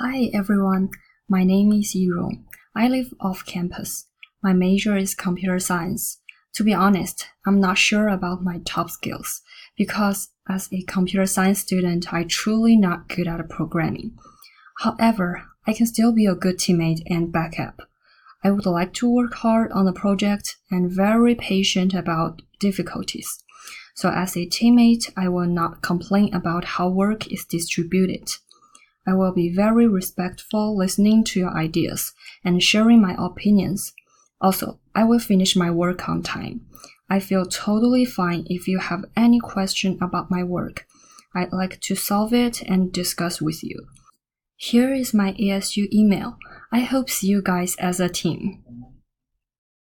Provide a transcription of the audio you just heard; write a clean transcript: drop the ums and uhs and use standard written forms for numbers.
Hi everyone, my name is Yirong. I live off campus. My major is computer science. To be honest, I'm not sure about my top skills because as a computer science student, I'm truly not good at programming. However, I can still be a good teammate and backup. I would like to work hard on the project and very patient about difficulties. So as a teammate, I will not complain about how work is distributed. I will be very respectful listening to your ideas and sharing my opinions. Also, I will finish my work on time. I feel totally fine if you have any question about my work. I'd like to solve it and discuss with you. Here is my ASU email. I hope see you guys as a team.